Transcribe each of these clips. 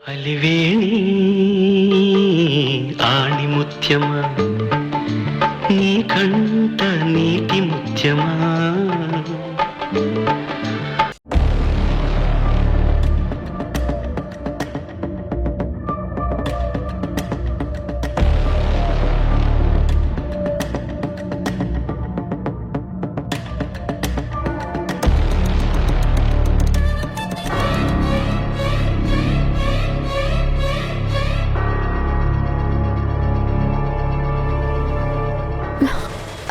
అలివేణి ఆణిముత్యమా నీ కంట నీటి ముత్యమా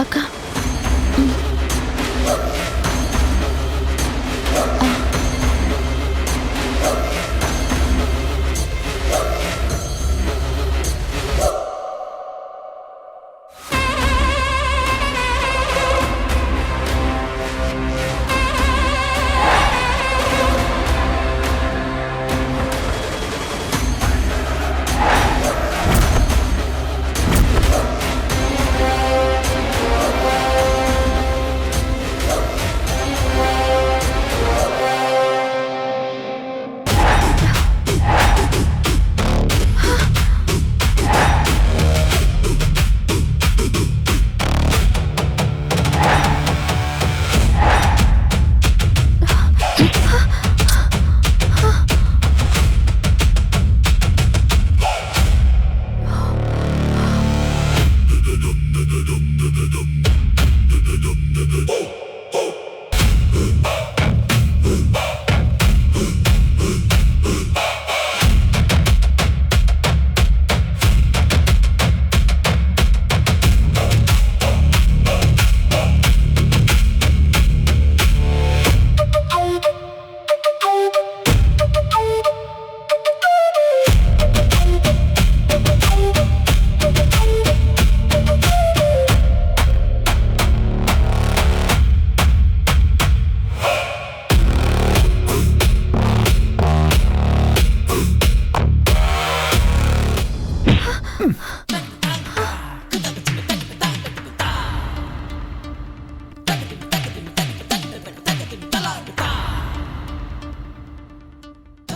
అక్క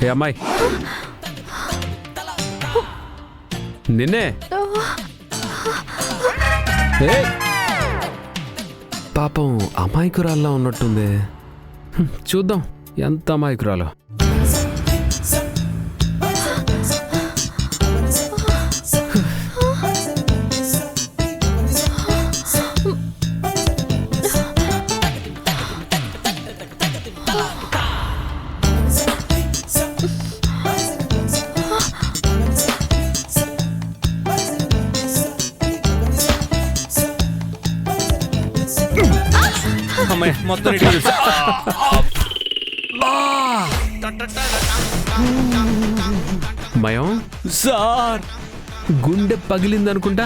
ఏ అమ్మాయి నిన్నే ఏయ్! పాపం అమాయకురాల్లా ఉన్నట్టుంది. చూద్దాం ఎంత అమాయకురాలో. మొత్తం మయం సార్ గుండె పగిలిందనుకుంటా.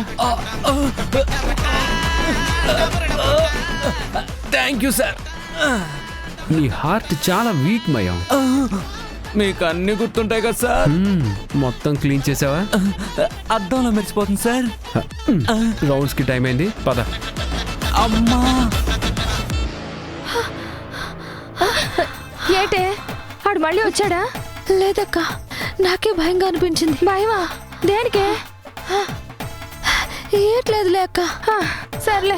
Thank you sir. నీ హార్ట్ చాలా వీక్ మయం. మీకు అన్ని గుర్తుంటాయి కదా సార్. మొత్తం క్లీన్ చేసావా? అద్దంలో మెరిచిపోతుంది సార్. రౌండ్స్ కి టైం అయింది, పద. అమ్మా ఏటే ఆడు మళ్ళీ వచ్చాడా? లేదక్క, నాకే భయంగా అనిపించింది. భయమా? దేనికే? ఏట్లేదులే అక్క. సర్లే,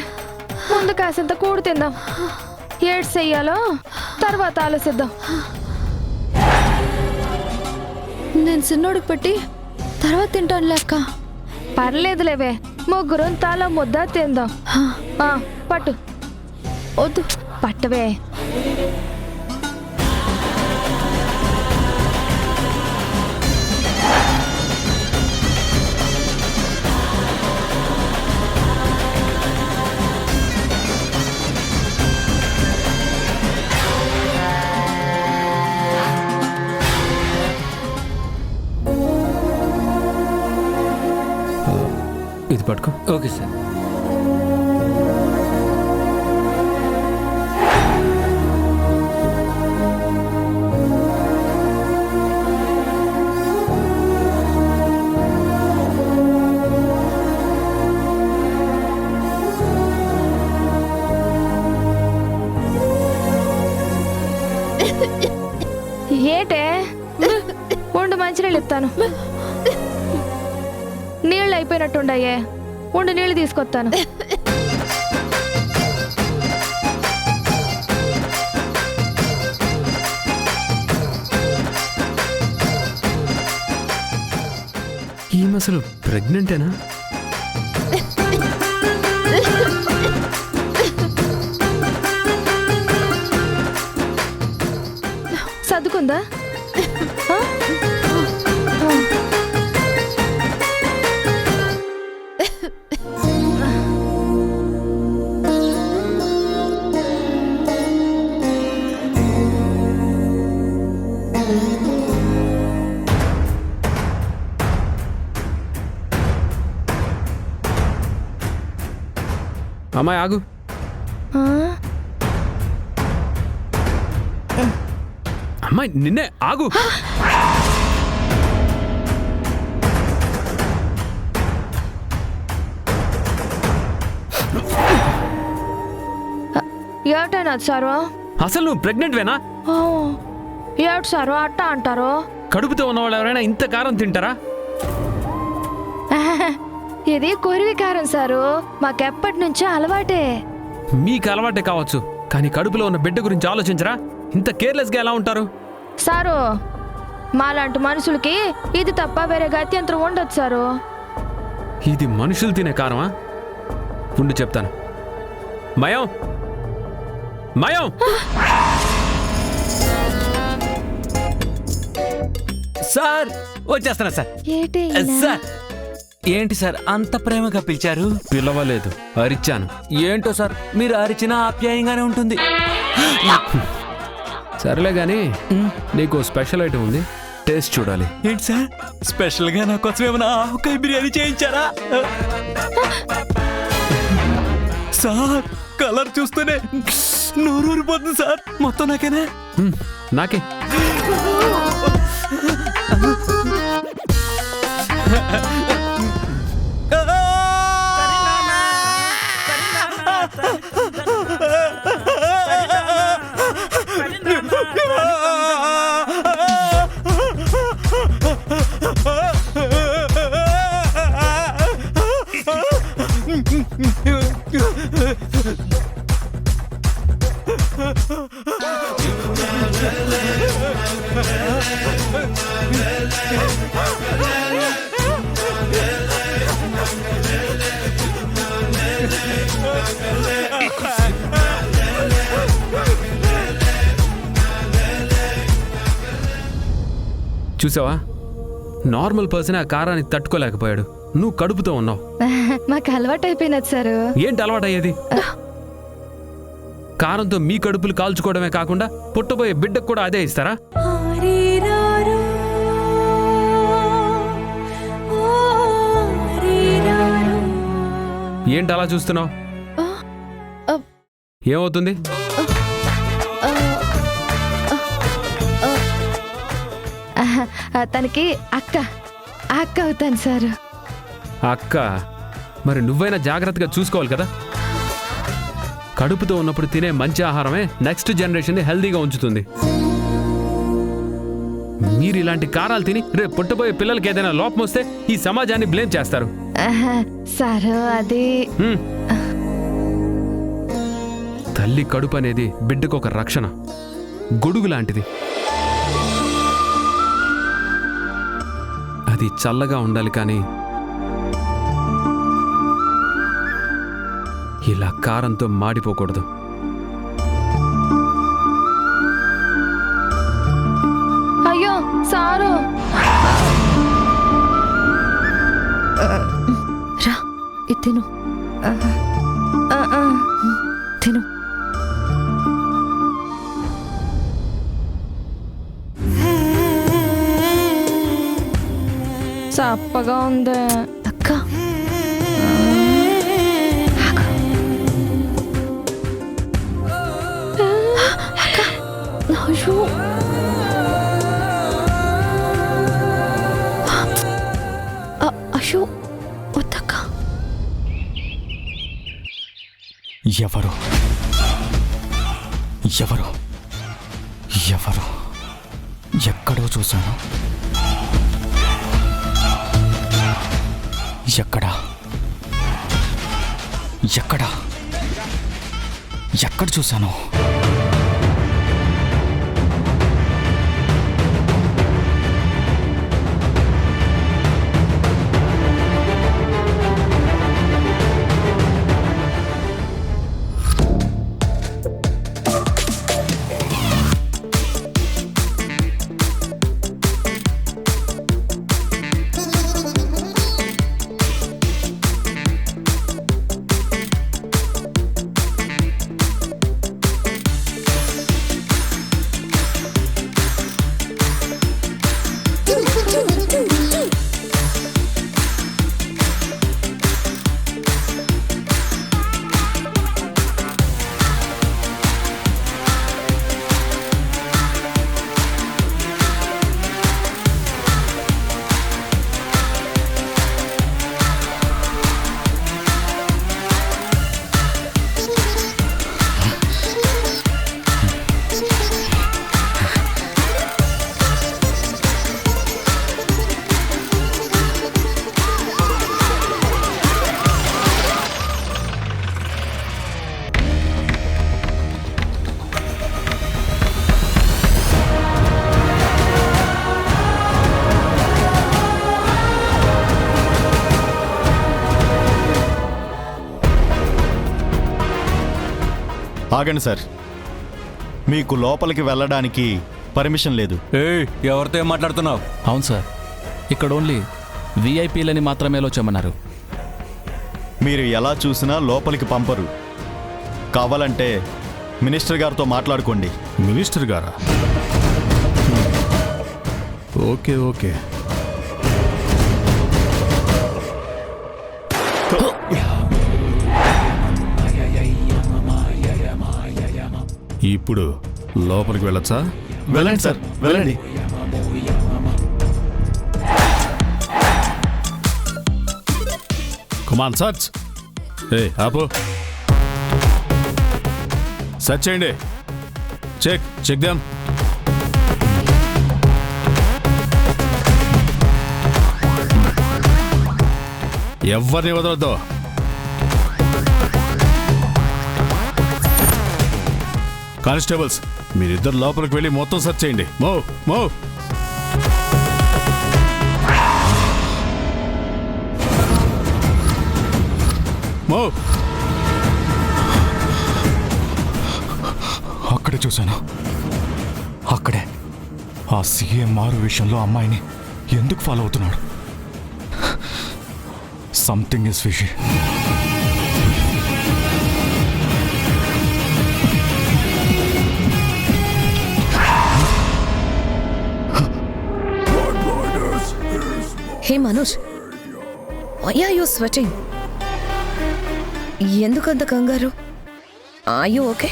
ముందు కాసంత కూడు తిందాం. ఏడ్స్ చెయ్యాలో తర్వాత ఆలోచిద్దాం. నేను చిన్నోడికి పెట్టి తర్వాత తింటాను లెక్క. పర్లేదులేవే, ముగ్గురం తల ముద్ద తిందాం. పట్టు. వద్దు, పట్టవే. ఇది పట్టుకో. Okay sir. ఏటే ఉండు మంచినీళ్ళు ఇస్తాను. నీళ్ళు అయిపోయినట్టుండయే, ఉండు నీళ్ళు తీసుకొస్తాను. ఈమె అసలు ప్రెగ్నెంటేనా? సర్దుకుందా? ఆ? అమ్మాయి ఆగు. ఆ? అమ్మాయి నిన్నే ఆగు. ఏటైనా సారు? అసలు నువ్వు ప్రెగ్నెంట్వేనా? ఏడు సారు అట్ట అంటారు? కడుపుతో ఉన్న వాళ్ళు ఎవరైనా ఇంత కారం తింటారా? ఇది కొరివి కారం సారు, మాకెప్పటి నుంచో అలవాటే. మీకు అలవాటే కావచ్చు, కానీ కడుపులో ఉన్న బిడ్డ గురించి ఆలోచించరా? ఇంత కేర్లెస్గా ఎలా ఉంటారు? సారు, మాలాంటి మనుషులకి ఇది తప్ప వేరే గత్యంతరం ఉండదు సారు. ఇది మనుషులు తినే కారమా? ఉండి చెప్తాను. మయం, మయం! సార్ వచ్చేస్తున్నా సార్. ఏటి సార్ ఏంటి సార్ అంత ప్రేమగా పిలిచారు? పిలవలేదు, అరిచాను. ఏంటో సార్ మీరు అరిచిన ఆప్యాయంగానే ఉంటుంది. సరేలే గాని నీకు స్పెషల్ ఐటమ్ ఉంది, టేస్ట్ చూడాలి. ఏంటి సార్ స్పెషల్ గా నా కోసం ఏమైనా ఆవకాయ బిర్యానీ చేయించారా? సార్ కలర్ చూస్తూనే నోరు ఊరిపోతుంది సార్. మొత్తం నాకేనా? నాకే. చూసావా, నార్మల్ పర్సన్ ఆ కారాన్ని తట్టుకోలేకపోయాడు. నువ్వు కడుపుతో ఉన్నావు. మాకు అలవాటు అయిపోయినది సారు. ఏంటి అలవాటయ్యేది? కారంతో మీ కడుపులు కాల్చుకోవడమే కాకుండా పుట్టబోయే బిడ్డకు కూడా అదే ఇస్తారా? ఏంటి అలా చూస్తున్నావు? ఏమవుతుంది? తనకి అక్క అక్క అవుతాను సారు. అక్క? మరి నువ్వైనా జాగ్రత్తగా చూసుకోవాలి కదా. కడుపుతో ఉన్నప్పుడు తినే మంచి ఆహారమే నెక్స్ట్ జనరేషన్ హెల్దీగా ఉంచుతుంది. మీరు ఇలాంటి కారాలు తిని రేపు పుట్టబోయే పిల్లలకి ఏదైనా లోపం వస్తే ఈ సమాజాన్ని బ్లేమ్ చేస్తారు. సారు అది తల్లి కడుపు అనేది బిడ్డకు ఒక రక్షణ, గొడుగు లాంటిది. అది చల్లగా ఉండాలి, కానీ ఇలా కారంతో మాడిపోకూడదు. అయ్యో సారు, రా ఇది తిను, తిను. చప్పగా ఉంది అక్క. అయ్యో అయ్యో వద్దక్క. ఎవరు ఎవరు ఎవరు ఎక్కడో చూశాను. ఎక్కడా ఎక్కడా ఎక్కడ చూశాను? ఆగండి సార్, మీకు లోపలికి వెళ్ళడానికి పర్మిషన్ లేదు. ఎవరితో ఏం మాట్లాడుతున్నావు? అవును సార్, ఇక్కడ ఓన్లీ విఐపీలని మాత్రమే వచ్చామన్నారు. మీరు ఎలా చూసినా లోపలికి పంపరు. కావాలంటే మినిస్టర్ గారితో మాట్లాడుకోండి. మినిస్టర్ గారా? Okay okay. ఇప్పుడు లోపలికి వెళ్ళొచ్చా? వెళ్ళండి సార్, వెళ్ళండి. Come on search. ఆపు. సర్చ్ చేయండి. Check them. ఎవరిని వదలొద్దు. కానిస్టేబుల్స్, మీరిద్దరు లోపలికి వెళ్ళి మొత్తం సెర్చ్ చేయండి. మూవ్. అక్కడే చూశాను. అక్కడే ఆ సీఎంఆర్ విషయంలో అమ్మాయిని ఎందుకు ఫాలో అవుతున్నాడు? Something is fishy. Hey Manoj, why are you sweating? ఎందుకంత కంగారు? Are you okay?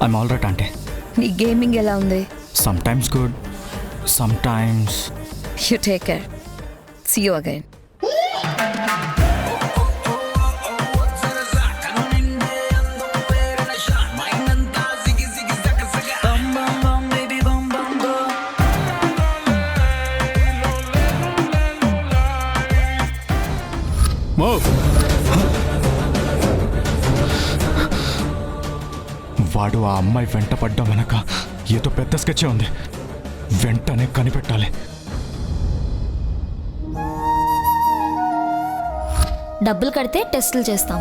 I'm all right అంటే. నీ గేమింగ్ ఎలా ఉంది? Sometimes good, sometimes. You take care. See you again. వాడు ఆ అమ్మాయి వెంట పడ్డం వెనక ఏదో పెద్ద స్కెచ్ ఉంది. వెంటనే కనిపెట్టాలి. డబ్బులు కడితే టెస్టులు చేస్తాం.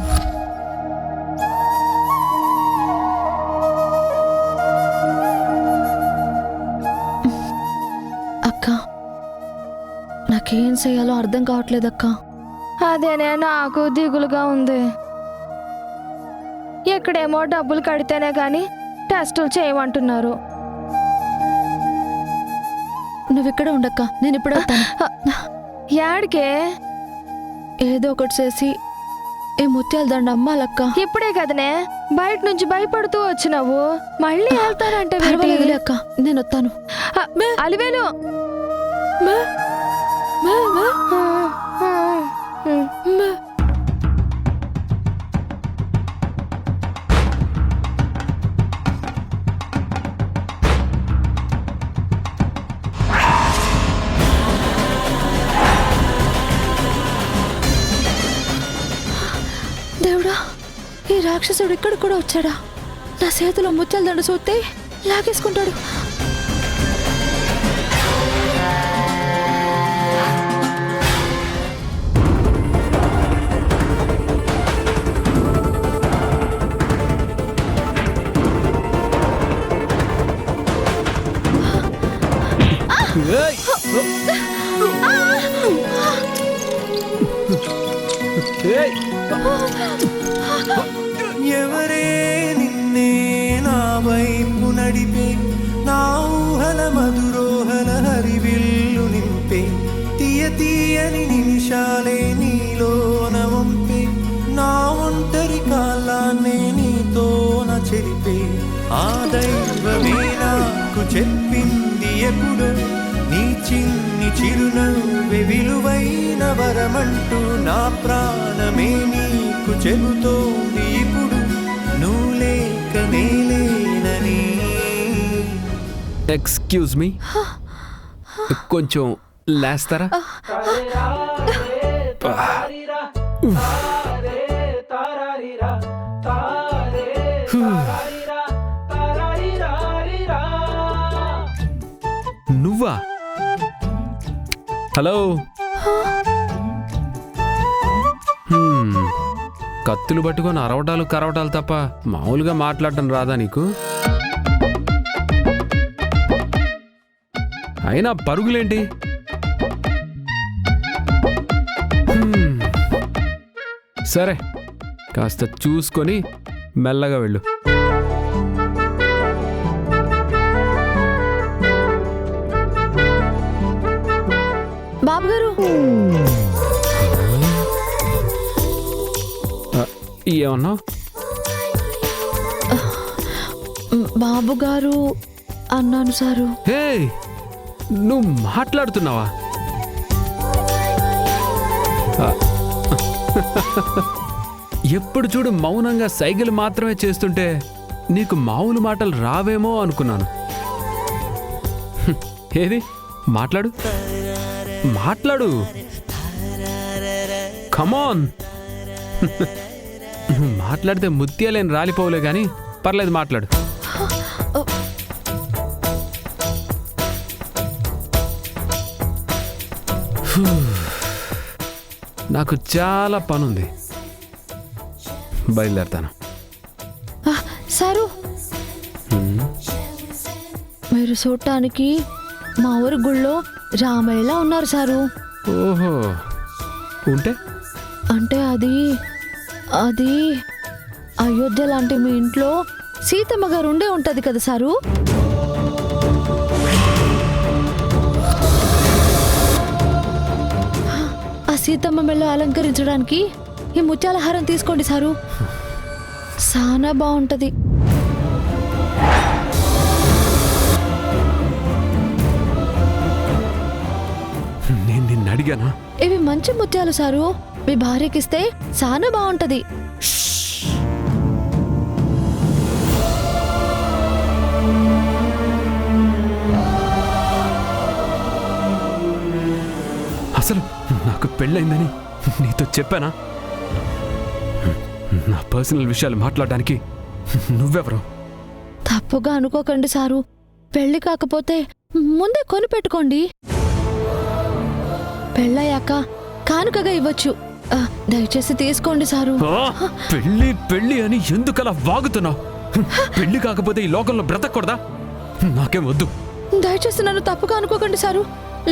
అక్క, నాకేం చేయాలో అర్థం కావట్లేదు అక్క. అదేనే నాకు దిగులుగా ఉంది. ఎక్కడేమో డబ్బులు కడితేనే కానీ టెస్టులు చేయమంటున్నారు. నువ్వు ఇక్కడ ఉండక్క, నేను ఇప్పుడు యాడికే? ఏదో ఒకటి చేసి ఏ ముత్యాల దండ అమ్మాలక్క. ఇప్పుడే కదనే బయట నుంచి భయపడుతూ వచ్చినావు, మళ్ళీ వెళ్తానంటే అక్క, నేను వస్తాను. అలివేలు ఈ రాక్షసుడు ఇక్కడ కూడా వచ్చాడా? నా చేతిలో ముత్యాల దండ చూస్తే లాగేసుకుంటాడు. ఎవరే నిన్నే నా వైపు నడిపే, నా ఊహల మధురోహల హరివిల్లు నింపే, తీయ తీయని నిమిషాలే నీలోన వంపే, నా ఒంటరి కాలాన్నే నీతోన చెరిపే, ఆ దైవమే నాకు చెప్పింది ఎప్పుడు, నీ చిన్ని చిరునవ్వే విలువైన వరమంటూ, నా ప్రాణమే నీకు చెబుతోంది ఇప్పుడు, నువ్వు లేక నేలేనని. ఎక్స్క్యూజ్ మీ, కొంచెం లేస్తారా? నువ్వా? హలో. కత్తులు పట్టుకొని అరవటాలు కరవటాలు తప్ప మామూలుగా మాట్లాడటం రాదా నీకు? అయినా పరుగులేంటి? సరే, కాస్త చూసుకొని మెల్లగా వెళ్ళు. బాబుగారు, ఏమన్నా? బాబుగారు అన్నాను సారు. హే, నువ్వు మాట్లాడుతున్నావా? ఎప్పుడు చూడు మౌనంగా సైగలు మాత్రమే చేస్తుంటే నీకు మామూలు మాటలు రావేమో అనుకున్నాను. ఏది మాట్లాడు, మాట్లాడు, కమాన్. మాట్లాడితే ముత్యాలేని రాలిపోలే గాని పర్లేదు, మాట్లాడు. నాకు చాలా పనుంది, బయలుదేరతాను. సారు, మీరు చూడటానికి మా ఊరి గుళ్ళో రామయ్యలా ఉన్నారు సారు. ఓహో, ఉంటే అంటే అది అది అయోధ్య లాంటి మీ ఇంట్లో సీతమ్మ గారు ఉండే ఉంటది కదా సారు. ఆ సీతమ్మ మెల్ల అలంకరించడానికి ఈ ముత్యాల హారం తీసుకోండి సారు, చాలా బాగుంటది. నేను నిన్ను అడిగానా? ఇవి మంచి ముత్యాలు సారు, మీ భార్యకిస్తే చాలా బాగుంటది. అసలు నాకు పెళ్ళైందని నీతో చెప్పానా? నా పర్సనల్ విషయాలు మాట్లాడడానికి నువ్వెవరు? తప్పుగా అనుకోకండి సారు, పెళ్లి కాకపోతే ముందే కొని పెట్టుకోండి, పెళ్ళయ్యాక కానుకగా ఇవ్వచ్చు. దయచేసి తీసుకోండి సారు. పెళ్ళి పెళ్ళి అని ఎందుకలా వాగుతున్నావు? పెళ్లి కాకపోతే ఈ లోకంలో బ్రతకూడదా? నాకేం వద్దు. దయచేసి నన్ను తప్పుగా అనుకోకండి సారు,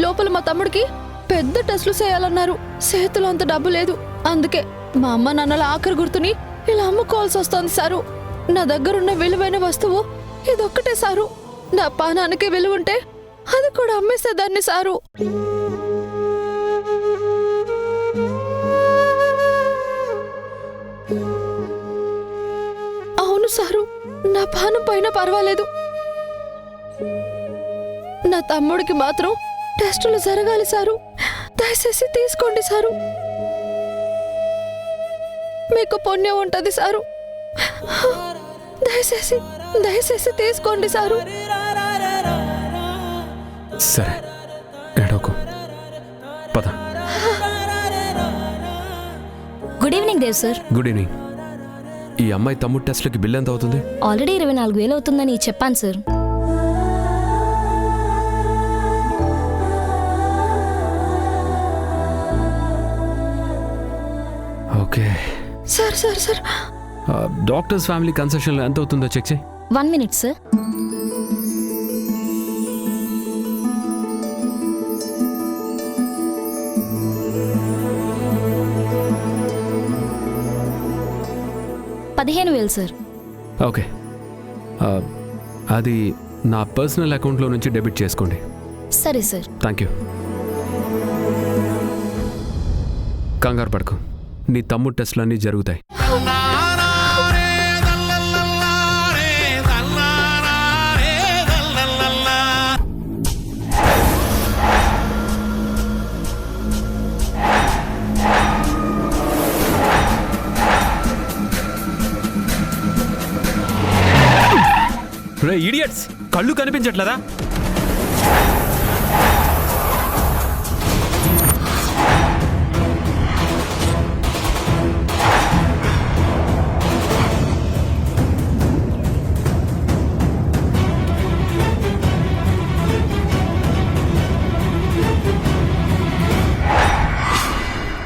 లోపల మా తమ్ముడికి పెద్ద టెస్టులు చేయాలన్నారు, చేతిలో అంత డబ్బు లేదు, అందుకే మా అమ్మ నాన్నల ఆఖరి గుర్తుని ఇలా అమ్ముకోవాల్సి వస్తోంది సారు. నా దగ్గరున్న విలువైన వస్తువు ఇదొక్కటే సారు, నా పానానికి విలువ ఉంటే అది కూడా అమ్మేసేదాన్ని సారు. అవును సారు, నా పానం పైన పర్వాలేదు, నా తమ్ముడికి మాత్రం టెస్టులు జరగాలి సారు, దయచేసి తీసుకోండి సారు, మీకు పుణ్యం ఉంటది సారు, దయచేసి దయచేసి తీసుకోండి సారు. సరే, ఏడోకు, పద. Good evening Dev sir. Good evening. ఈ అమ్మాయి తమ్ముడు టెస్ట్లకి బిల్ ఎంత అవుతుంది? ఆల్రెడీ 24,000 అవుతుందని చెప్పాను sir. Okay. Sir sir sir doctors family కన్సెషన్లో ఎంత అవుతుందో చెక్ చేయి. 1 minute సార్. $15,000 సార్. ఓకే. అది నా పర్సనల్ అకౌంట్లో నుంచి డెబిట్ చేసుకోండి. సరే సార్. Thank you. కంగారు పడకు, నీ తమ్ముడు టెస్ట్లు అన్నీ జరుగుతాయి. రే ఇడియట్స్, కళ్ళు కనిపించట్లేదా?